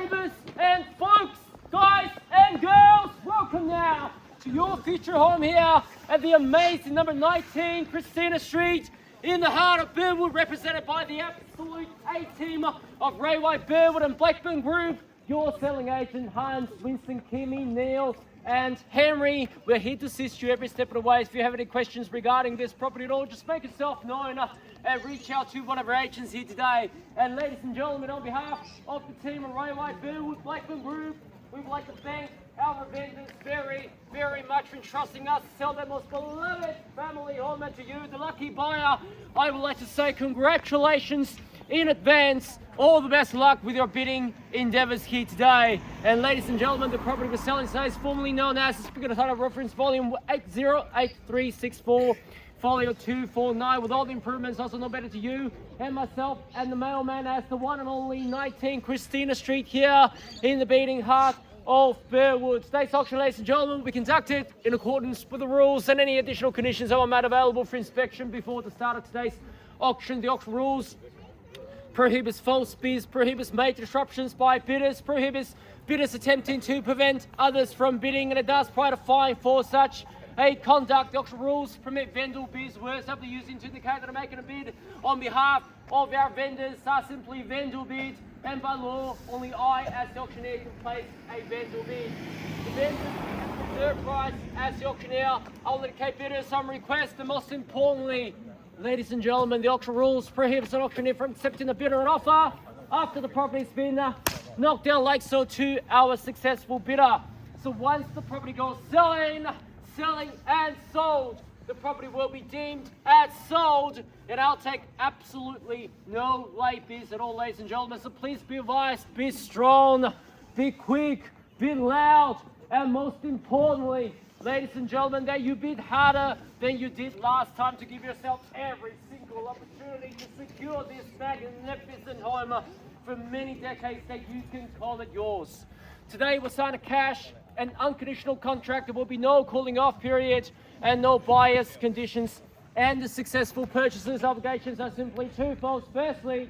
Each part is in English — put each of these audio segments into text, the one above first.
neighbours and folks, guys and girls, welcome now to your future home here at the amazing number 19 Christina Street in the heart of Burwood, represented by the absolute A-team of Ray White, Burwood and Blackburn Group. Your selling agent, Hans, Winston, Kimmy, Neil and Henry. We're here to assist you every step of the way. If you have any questions regarding this property at all, just make yourself known and reach out to one of our agents here today. And ladies and gentlemen, on behalf of the team of Ray White, Burwood, Blackburn Group, we would like to thank our vendors very, very much for entrusting us to sell their most beloved family home. And to you, the lucky buyer, I would like to say congratulations in advance. All the best luck with your bidding endeavours here today. And ladies and gentlemen, the property we're selling today is formerly known as the Speaker Title Reference Volume 808364, Folio 249, with all the improvements also no better to you and myself and the mailman as the one and only 19 Christina Street here in the beating heart of Burwood. Today's auction, ladies and gentlemen, will be conducted in accordance with the rules and any additional conditions that were made available for inspection before the start of today's auction. The auction rules prohibits false bids, prohibits major disruptions by bidders, prohibits bidders attempting to prevent others from bidding, and it does provide a fine for such a conduct. The auction rules permit vendor bids, words simply using to indicate that I'm making a bid on behalf of our vendors are simply vendor bids, and by law, only I as the auctioneer can place a vendor bid. The vendors have their price as the auctioneer. I'll indicate bidders some request, and most importantly, ladies and gentlemen, the auction rules prohibits an auctioneer from accepting a bid or an offer after the property's been knocked down like so to our successful bidder. So once the property goes selling and sold, the property will be deemed as sold, and I'll take absolutely no late bids at all, ladies and gentlemen. So please be advised, be strong, be quick, be loud, and most importantly, ladies and gentlemen, that you bid harder than you did last time to give yourself every single opportunity to secure this magnificent home for many decades that you can call it yours. Today we'll sign a cash and unconditional contract. There will be no cooling off period and no bias conditions, and the successful purchaser's obligations are simply twofold. Firstly,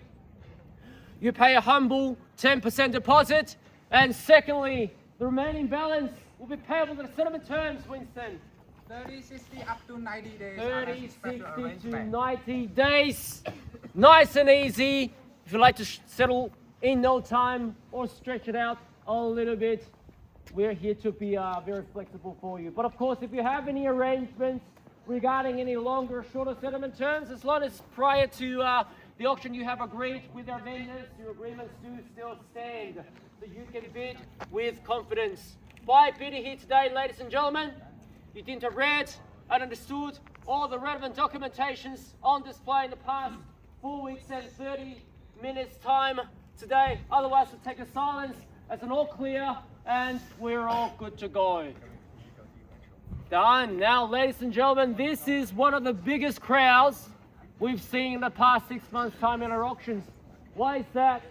you pay a humble 10% deposit, and secondly, the remaining balance will be payable to the settlement terms, Winston. 30, 60, up to 90 days. 30, 60 to 90 days. Nice and easy. If you like to settle in no time or stretch it out a little bit, we're here to be very flexible for you. But of course, if you have any arrangements regarding any longer or shorter settlement terms, as long as prior to the auction you have agreed with our vendors, your agreements do still stand, so you can bid with confidence. By bidding here today, ladies and gentlemen, you didn't have read and understood all the relevant documentations on display in the past 4 weeks and 30 minutes time today. Otherwise, we'll take a silence as an all clear and we're all good to go. Done. Now, ladies and gentlemen, this is one of the biggest crowds we've seen in the past 6 months' time in our auctions. Why is that?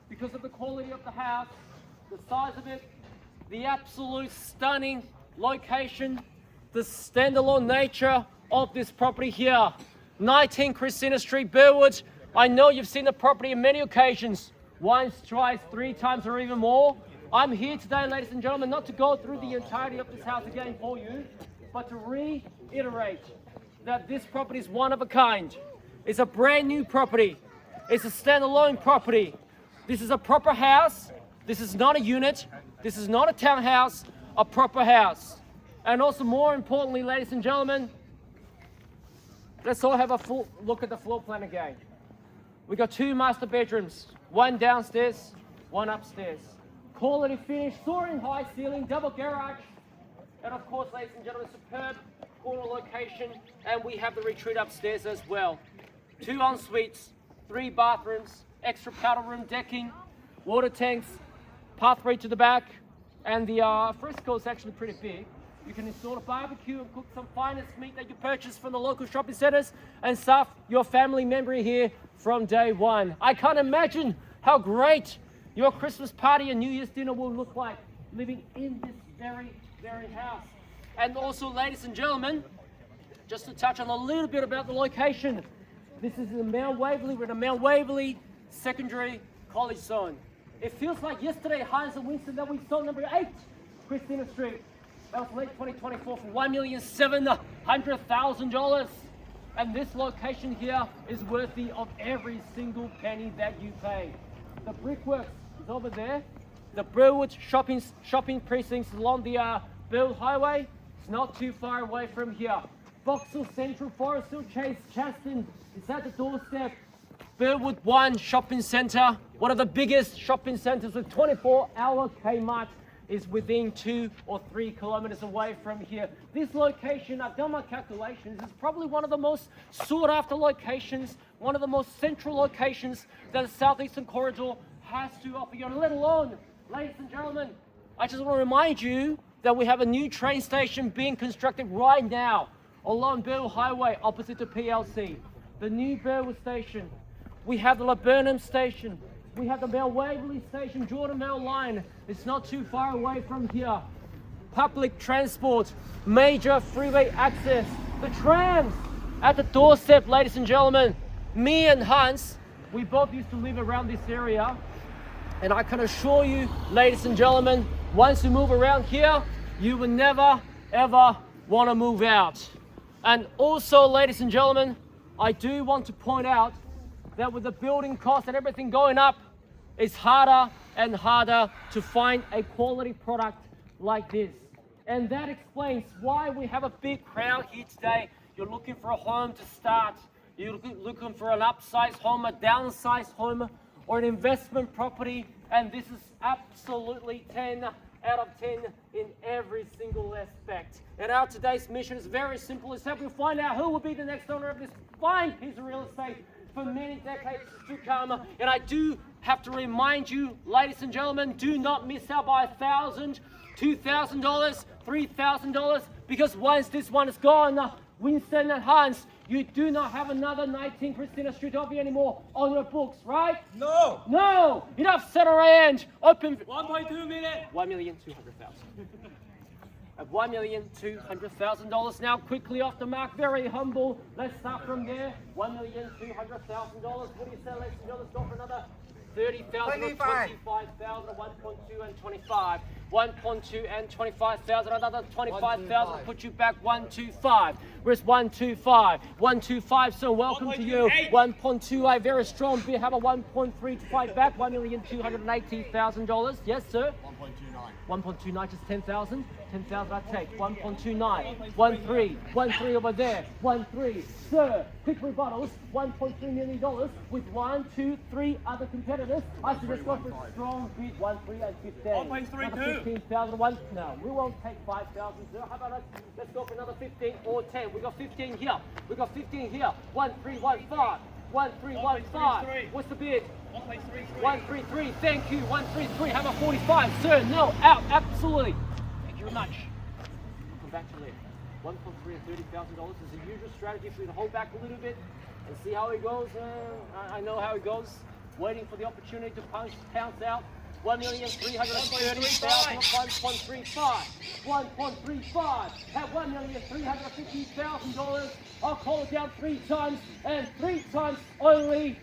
Because of the quality of the house, the size of it, the absolute stunning location, the standalone nature of this property here. 19 Christina Street, Burwood. I know you've seen the property on many occasions, once, twice, 3 times or even more. I'm here today, ladies and gentlemen, not to go through the entirety of this house again for you, but to reiterate that this property is one of a kind. It's a brand new property. It's a standalone property. This is a proper house. This is not a unit. This is not a townhouse, a proper house. And also, more importantly, ladies and gentlemen, let's all have a full look at the floor plan again. We got 2 master bedrooms, 1 downstairs, 1 upstairs. Quality finish, soaring high ceiling, double garage, and of course, ladies and gentlemen, superb corner location, and we have the retreat upstairs as well. 2 en-suites, 3 bathrooms, extra powder room decking, water tanks, pathway to the back, and the fresco is actually pretty big. You can install a barbecue and cook some finest meat that you purchase from the local shopping centres and stuff your family member here from day one. I can't imagine how great your Christmas party and New Year's dinner will look like living in this very, very house. And also, ladies and gentlemen, just to touch on a little bit about the location. This is in Mount Waverley. We're in a Mount Waverley Secondary College Zone. It feels like yesterday, Hines and Winston, that we sold number 8, Christina Street. That was late 2024 for $1,700,000. And this location here is worthy of every single penny that you pay. The brickworks is over there. The Burwood shopping precincts along the Burwood Highway. It's not too far away from here. Vauxhall Central, Forest Hill, Chase, Chaston. It's at the doorstep. Burwood 1 Shopping Centre, one of the biggest shopping centres with 24-hour Kmart, is within 2 or 3 kilometres away from here. This location, I've done my calculations, is probably one of the most sought after locations, one of the most central locations that the Southeastern Corridor has to offer you. And let alone, ladies and gentlemen, I just want to remind you that we have a new train station being constructed right now along Burwood Highway opposite to PLC. The new Burwood station. We have the Laburnum station. We have the Mel Waverley station, Jordan Mel line. It's not too far away from here. Public transport, major freeway access. The trams at the doorstep, ladies and gentlemen. Me and Hans, we both used to live around this area. And I can assure you, ladies and gentlemen, once you move around here, you will never, ever want to move out. And also, ladies and gentlemen, I do want to point out that with the building costs and everything going up, it's harder and harder to find a quality product like this. And that explains why we have a big crowd here today. You're looking for a home to start. You're looking for an upsized home, a downsized home, or an investment property. And this is absolutely 10 out of 10 in every single aspect. And our today's mission is very simple. It's helping find out who will be the next owner of this fine piece of real estate for many decades to come. And I do have to remind you, ladies and gentlemen, do not miss out by $1,000, $2,000, $3,000, because once this one is gone, Winston and Hans, you do not have another 19 Christina Street offer anymore on your books, right? No. No! Enough set around. Open 1.2 million. $1,200,000. At $1,200,000 now, quickly off the mark, very humble. Let's start from there. $1,200,000. What do you say, ladies and gentlemen? Let's go for another 30,000 or 25,000 or 1.2 and 25. 1.2 and 25,000, another 25,000, put you back 125. Where's 125? 125, so welcome to you. 1.2, a very strong bid. Have a 1.35 back, $1,280,000. Yes, sir? 1.29, just 10,000. 10,000 I take. 1.29. 1.3 over there. 1.3. Sir, quick rebuttals. $1.3 million with 1, 2, 3 other competitors. I suggest go for a strong bid. 1.3 and 15. 1.32. 15,000. No, we won't take 5,000, sir. How about let's go for another 15 or 10. We got 15 here. We got 15 here. 1.315. 1.315. What's the bid? 1.33. Thank you. 1.33. How about 45? Sir, no, out. Absolutely. Thank you very much. I'll come back to you later. 1.3 and $30,000 is the usual strategy for you to hold back a little bit and see how it goes. I know how it goes. Waiting for the opportunity to pounce out. 1,330,000. 1.35. 1.35. At $1,350,000. I'll call it down 3 times, and 3 times only.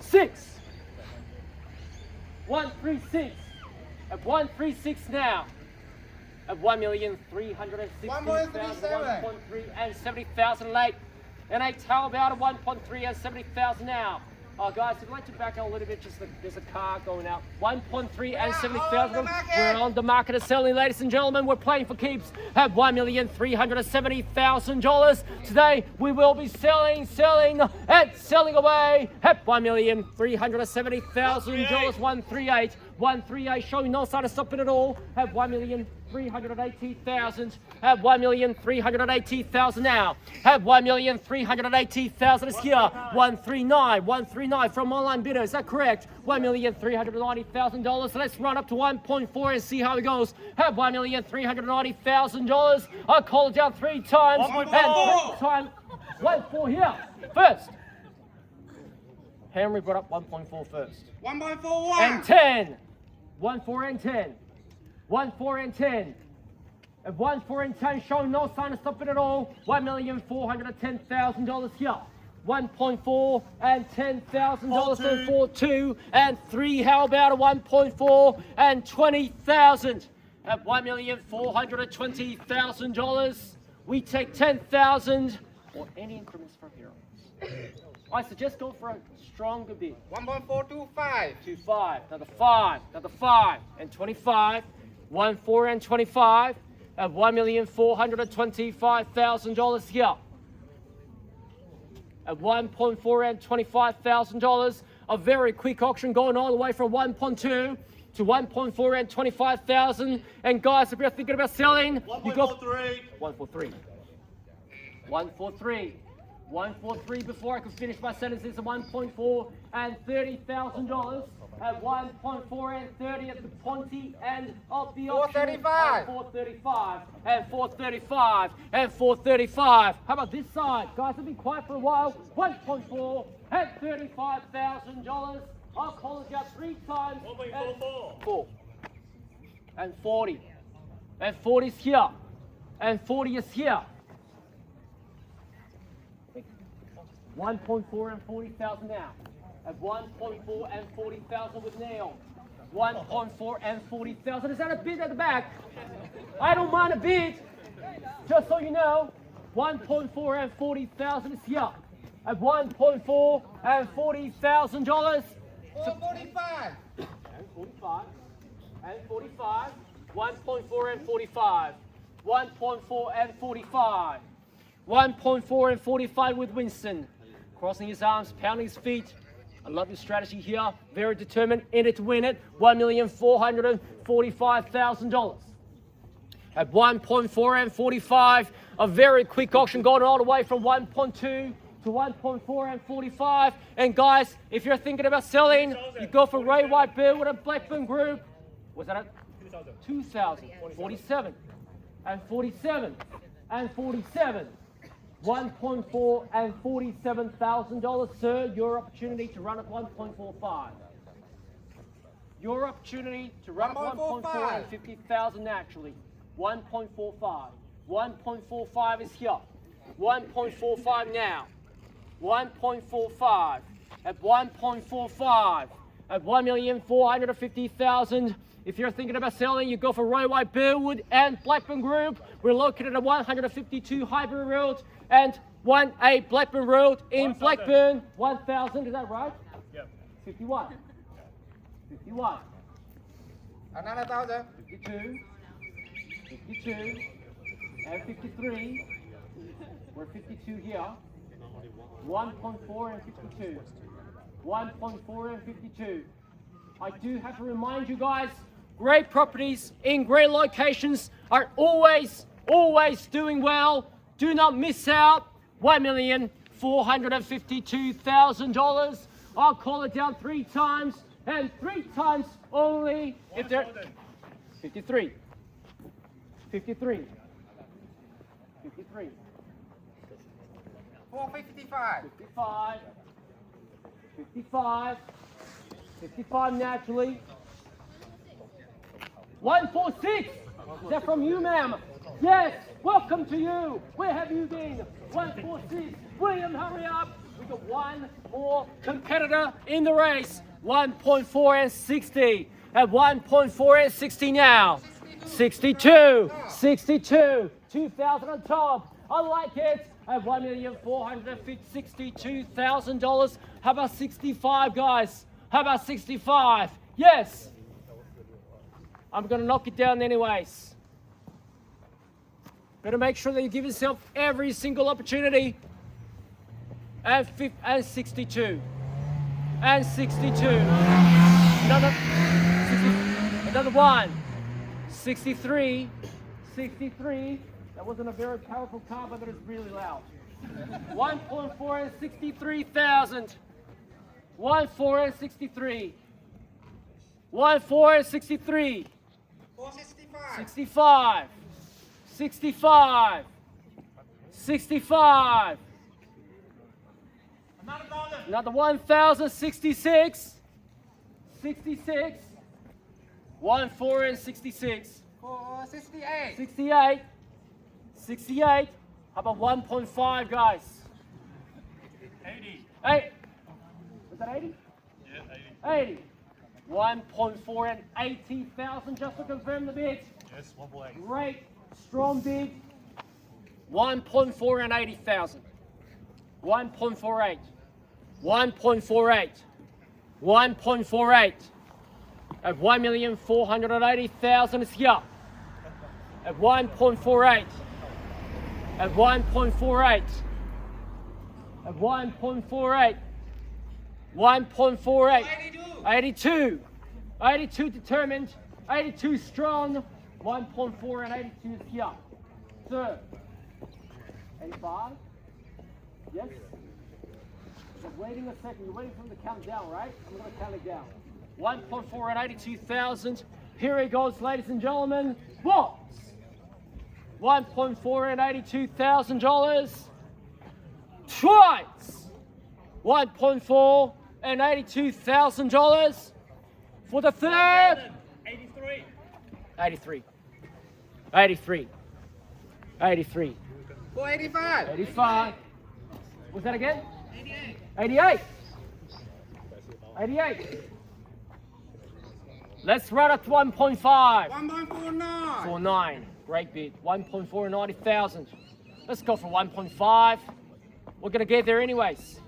6. 136. At 136 now. At 1,360,000. 1.3 and 70,000 late. And a tail about at 1.3 and 70,000 now. Guys, if you'd like to back out a little bit, there's a car going out. 1.3 and 70,000. We're on the market of selling, ladies and gentlemen. We're playing for keeps at $1,370,000. Today, we will be selling away at $1,370,000. 138. 138, showing no sign of stopping at all. At 1,380,000. At 1,380,000 now. At 1,380,000 is here. 139. 139 from online bidder. Is that correct? $1,390,000. Let's run up to 1.4 and see how it goes. At $1,390,000. I'll call it down 3 times. 1.4. And 3 times. 1.4 here. First. Henry brought up 1.4 first. 1.41. And 10. 1.4 and 10. 1.4 and 10. At 1.4 and 10, showing no sign of stopping at all. $1,410,000 here. 1.4 and $10,000 and 4, 2 and 3. How about a 1.4 and 20,000 at $1,420,000? We take 10,000 or any increments from here. I suggest go for a stronger bid. 1.425. 25, another 5, another 5 and 25. 1, 4 and 25 at $1,425,000 here. At 1.4 and $25,000, a very quick auction going all the way from 1.2 to 1.4 and 25,000. And guys, if you're thinking about selling, you go 143. 143. 143 before I can finish my sentences at 1.4 and $30,000 at 1.4 and 30 at the Ponty and of the auction. 435. 435 and 435 and 435. How about this side? Guys have been quiet for a while. 1.4 and $35,000. I'll call it out 3 times. 4 and 40. And 40 is here. And 40 is here. 1.4 and 40,000 now. At 1.4 and 40,000 with Neil. 1.4 and 40,000. Is that a bid at the back? I don't mind a bid. Just so you know, 1.4 and 40,000 is here. At 1.4 and $40,000. 445. And 45. And 45. 1.4 and 45. 1.4 and 45. 1.4 and 45 with Winston. Crossing his arms, pounding his feet. I love this strategy here. Very determined, in it to win it. $1,445,000. At 1.4 and 45, a very quick auction going all the way from 1.2 to 1.4 and 45. And guys, if you're thinking about selling, you go for Ray White Burwood and Blackburn Group. Was that at 2,000? 47 and 47 and 47. 1.4 and $47,000, sir. Your opportunity to run at 1.45. Your opportunity to run at 1.4 and 50,000 naturally. 1.45. 1.45 is here. 1.45 now. 1.45 at 1.45 at $1,450,000. If you're thinking about selling, you go for Roy White Burwood and Blackburn Group. We're located at 152 Highbury Road and 1A Blackburn Road in Blackburn. 1,000, is that right? Yep. 51. 51. Another 1,000. 52. 52. And 53. We're 52 here. 1.4 and 52. 1.4 and 52. I do have to remind you guys, great properties in great locations are always doing well. Do not miss out. $1,452,000. I'll call it down 3 times and 3 times only if they're 53. 53. 53. 455. 55. 55. 55 naturally. 146. Is that from you, ma'am? Yes. Welcome to you. Where have you been? 146. William, hurry up. We've got one more competitor in the race. 1.4 and 60. At 1.4 and 60 now. 62. 62. 2,000 on top. I like it. At $1,462,000. How about 65, guys? How about 65? Yes. I'm going to knock it down anyways. Better make sure that you give yourself every single opportunity. And 62. And 62. Another one. 63. 63. That wasn't a very powerful car, but it's really loud. 1.4 and 63,000. 1.4 and 63. 1.4 and 63. 465. 65. 65. 65. Another 1,066. 66. 1.4 and 66. 468. 68. How about 1.5, guys? 80. 8. Was that 80? Yeah, 80. 80. 1.4 and 80,000 just to confirm the bid. Yes, 1.8. Great, strong bid. 1.4 and 80,000. 1.48. 1.48. 1.48. At 1,480,000 is here. At 1.48. At 1.48. At 1.48. 1.48. 82. 82 determined. 82 strong. 1.4 and 82 is here. Third. 85. Yes? Just waiting a second. You're waiting for them to count down, right? I'm going to count it down. 1.4 and 82,000. Here it goes, ladies and gentlemen. What? $1.4 and $82,000. Twice. $1.4 and $82,000 for the third. 83. 83. 83. 83. 485. 85. Was that again? 88. 88. 88. Let's run at 1.5. 1.49. 49. Great bid. 1.4 and 90,000. Let's go for 1.5. We're going to get there anyways.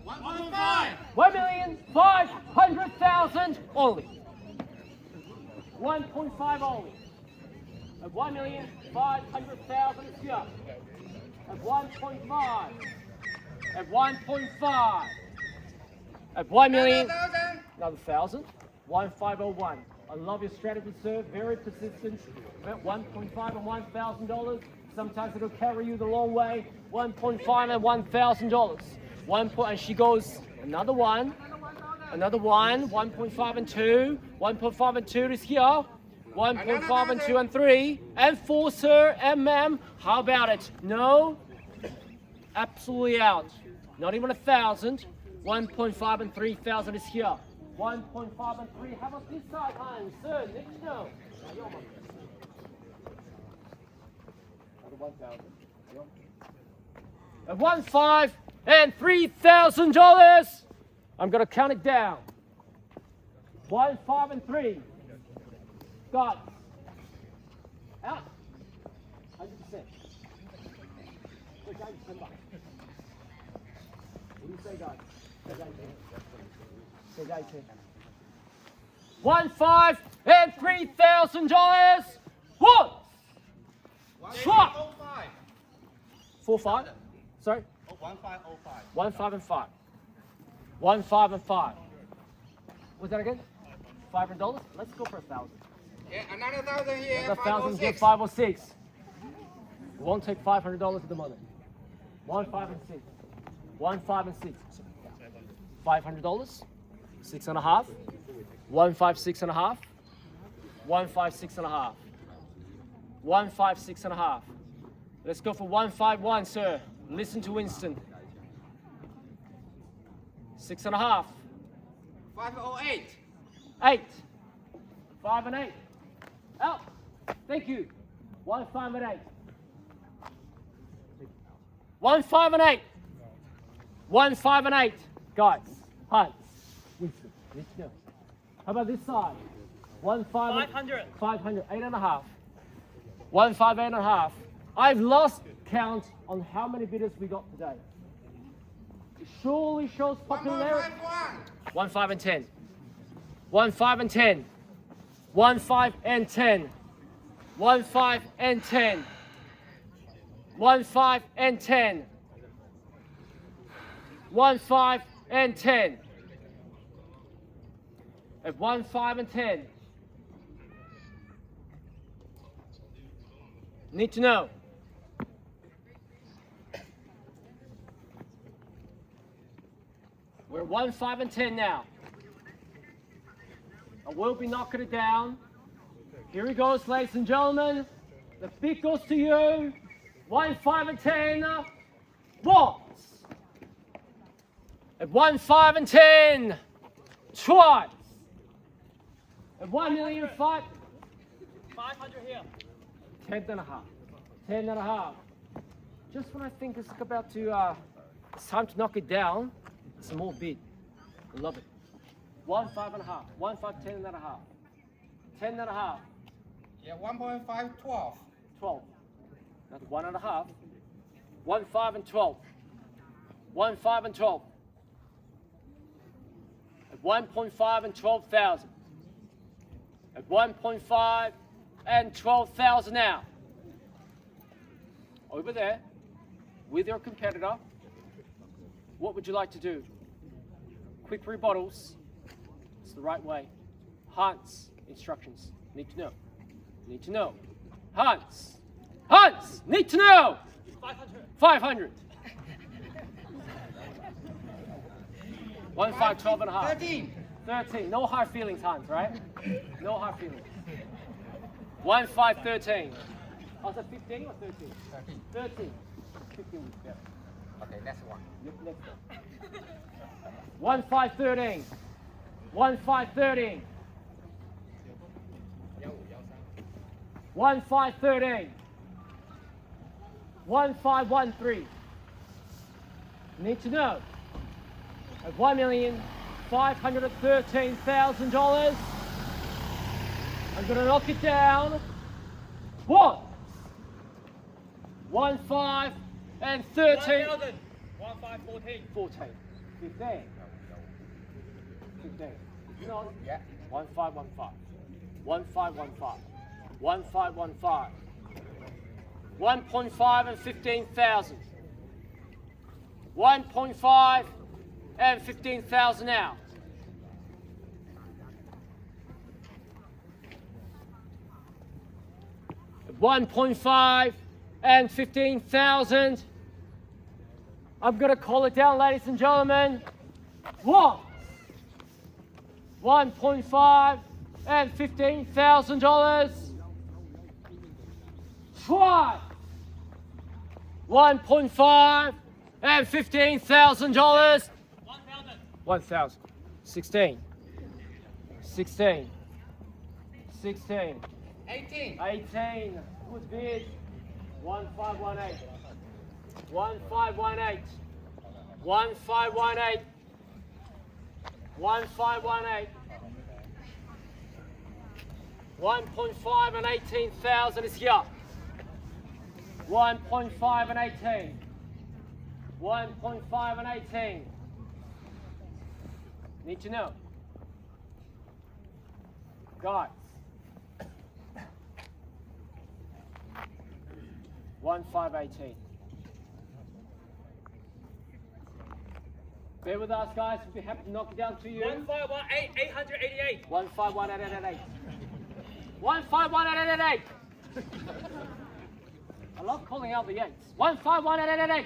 1.5. 1,500,000 only. 1.5 only. At 1,500,000 is here. At 1.5. At 1.5. At 1 million. 1,000. Another 1,000. 1,501. I love your strategy, sir. Very persistent. At 1.5 and $1,000. Sometimes it'll carry you the long way. 1.5 and $1,000. 1 point, and she goes another one. Another one. 1.5 and 2. 1.5 and 2 is here. 1.5 and 2 and 3 and 4, sir and ma'am. How about it? No. Absolutely out. Not even 1,000. 1.5 and 3,000 is here. 1.5 and 3. How about this side, hon? Sir, next no. Another 1,000. At 1.5 and $3,000. I'm gonna count it down. 1.5 and 3. Got out. 100%. What do you say, guys? Say, guys. 1.5 and $3,000. What? 1.05. 4.5. Sorry. 1.505. 1.5 and 5. 1.5 and 5. What's that again? $500. Let's go for 1,000. Yeah, another 1,000 here. The 1,000 here, 506. 506. We won't take $500 at the moment. 1.5 and 6. 1.5 and 6. $500. 6.5. 1.5, 6.5. 1.5, 6.5. 1.5, 6.5. Let's go for 1.51, sir. Listen to Winston. 6.5. 508. 8. 5 and 8. Out. Thank you. 1.5 and 8. 1.5 and 8. 1.5 and 8. Guys. Hi. Winston. Let's go. How about this side? 1.5. 500. 500. 8.5. 1.5, 8.5. I've lost count on how many bidders we got today. It surely shows popularity. 1.51. 1.5 and 10. 1.5 and 10. 1.5 and 10. 1.5 and 10. 1.5 and 10. 1.5 and 10. At 1.5 and 10. Need to know. We're 1.5 and 10 now. I will be knocking it down. Here he goes, ladies and gentlemen. The bid goes to you. 1.5 and 10. Once. At 1.5 and 10. Twice. At 1,000,005. 500 here. 10.5. 10.5. Just when I think it's about to It's time to knock it down. It's a more bid. I love it. 1 5.5. 1 5 10 and a half. 10 and a half. Yeah, 1.5, 12. 12. That's 1.5. 1 5 and 12. 1 5 and 12. At 1.5 and 12,000. At 1.5 and 12,000 now. Over there, with your competitor, what would you like to do? Quick rebuttals. It's the right way. Hans, instructions. Need to know. Need to know. Hans. Hans, need to know. 500. 500. 1 5 12 and a half. 13. 13. No hard feelings, Hans, right? No hard feelings. 1 5 13. Oh, is that 15 or 13? 13. 13. 15 was better. Okay, next one. Next one. 1 5 13. 1 5 13. 1 5 13. 1 5 1 3. Need to know. At $1,513,000. I'm going to knock it down. 1 1 5 and 13. 1,000. 1 5 14. 14. 15. 15. No. Yeah. 1 5 1 5. 1 5 1 5. 1 5 1 5. 1.5 and 15,000. 1.5 and 15,000 now. At 1.5 and 15,000. I'm going to call it down, ladies and gentlemen. 1.5 and $15,000. 5. 1.5 and $15,000. 1,000. 1,000. 16. 16. 16. 18. 18. Good bid. 1518. 1518. 1518. 1518. 1.5 and 18,000 is here. 1.5 and 18. 1.5 and 18. Need to know. Guys. 1.518. Bear with us, guys. We'll be happy to knock it down to you. 1518. 888. 1518888. 1518888. I love calling out the eights. 1518888.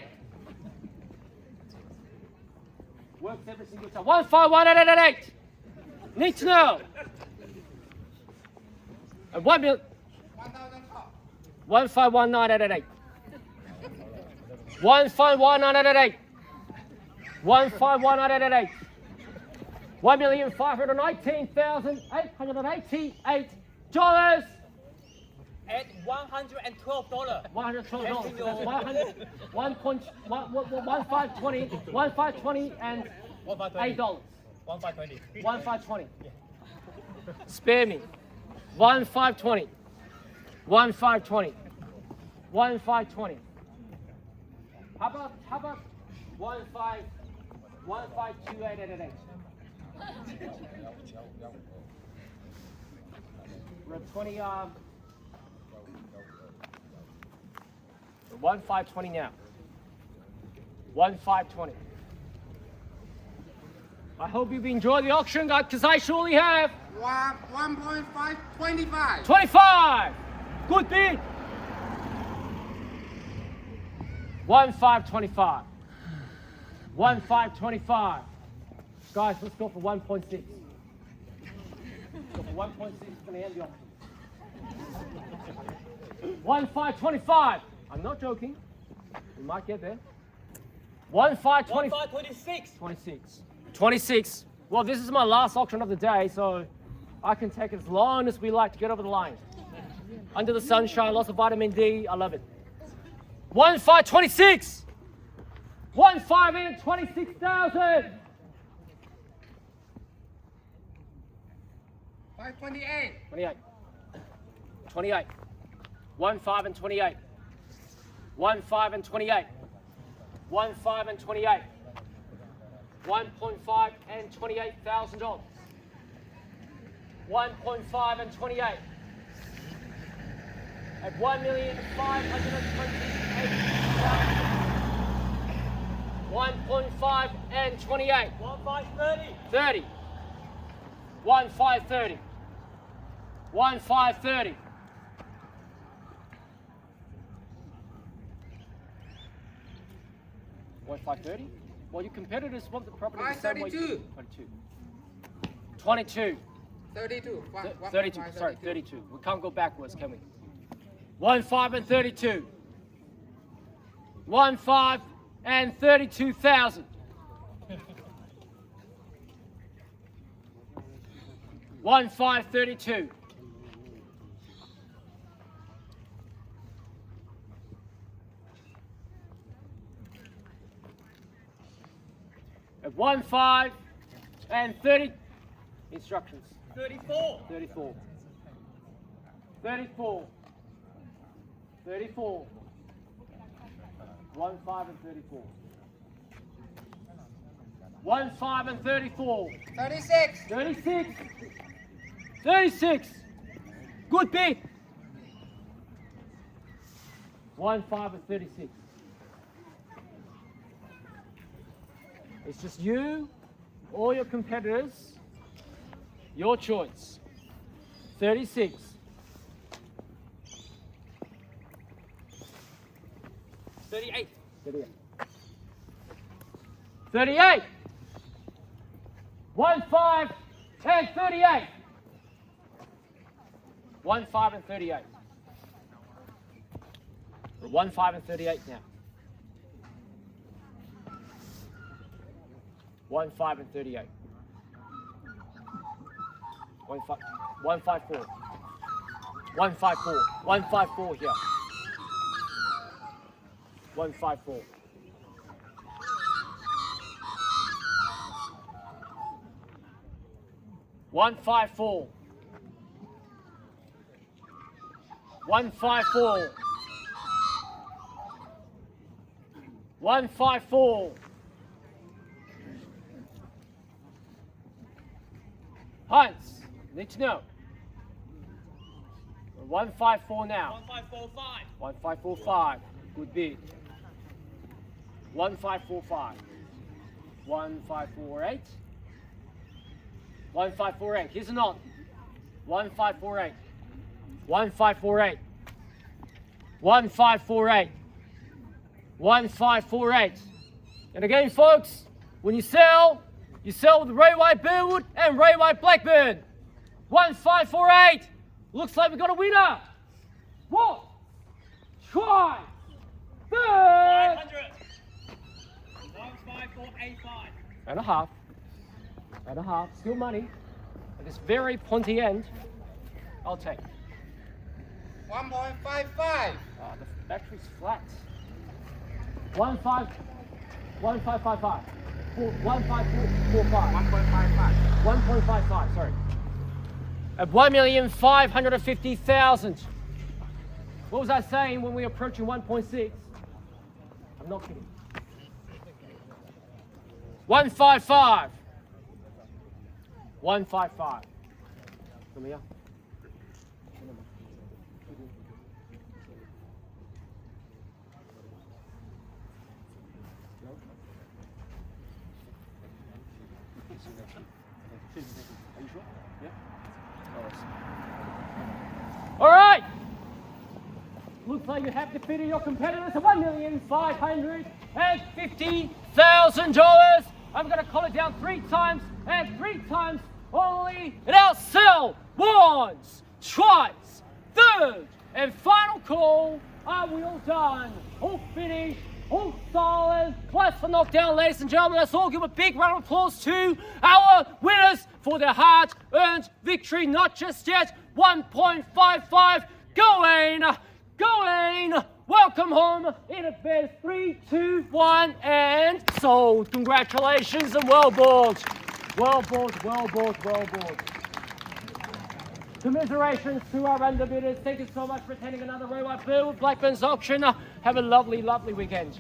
Works every single time. 1518888. Need to know. And 1 million. 1,000 top. 1519888. 1519888. 1519888. $1,519,888. At $112. $112. That's 1.1520. 1520 and $8. 1520. 1520. Spare me. 1520. 1520. 1520. How about 152888? We're at 20 we're 1520 now. 1520. I hope you've enjoyed the auction, guys, because I surely have. 1.5, 25. 25. Good bid. 1525. 1525. Guys, let's go for 1.6. Go for 1.6. It's going to end the auction. 1525. I'm not joking. We might get there. 1526. 26. 26. Well, this is my last auction of the day, so I can take as long as we like to get over the line. Under the sunshine, lots of vitamin D. I love it. 1526. 1,526,000. 528. 28. 28. 1,5 and 28. 1,5 and 28. 1,5 and 28. 1.5 and $28,000. 1.5 and 28. At 1,528,000. 1.5 and 28. 1,530. 30. 1,530. 1,530. 1,530. Well, your competitors want the property the same way. 532. 22. 32. 32. Sorry, 32. We can't go backwards, can we? 1,5 and 32. 1,5 and 32,000. 1,532. At 1,5 and 30 instructions. 34. 34. 34. 34. 1,5 and 34. 1,5 and 34. 36. 36. 36. Good bid. 1,5 and 36. It's just you, all your competitors, your choice. 36. 38. 38. 38. 1,5 and 38. 1,5 and 38. We're 1,5 and 38 now. 1,5 and 38. 1,554. 1,54. 1,54 here. 1,54. 1,54. 1,54. 1,54. Hunts, need to know. 1,54 now. 1,545. 1,545. Good bid. 1,545. 1,548. 1,548. Here's a knot. 1,548. 1,548. 1,548. 1,548. And again, folks, when you sell with Ray White Burwood and Ray White Blackburn. 1,548. Looks like we got a winner. What? Try. Third. 500. 1,5485. And a half. And a half. Still money. At this very pointy end. I'll take. 1.55. The battery's flat. 1,555. 1,545. 1.55. 1.55, sorry. At 1,550,000. What was I saying when we were approaching 1.6? I'm not kidding. 155. 155. Come here. Are you sure? Yeah? All right. Looks like you have defeated your competitors at $1,550,000. I'm going to call it down 3 times and 3 times only. And I'll sell once, twice, third, and final call. Are we all done? All finished? All solid? Plus for knockdown, ladies and gentlemen. Let's all give a big round of applause to our winners for their hard-earned victory. Not just yet. 1.55 going welcome home in advance. 3, 2, 1, and sold. Congratulations and well bought. Well bought, well bought, well bought. Commiserations to our underbidders. Thank you so much for attending another row at Burwood Blackburn's auction. Have a lovely, lovely weekend.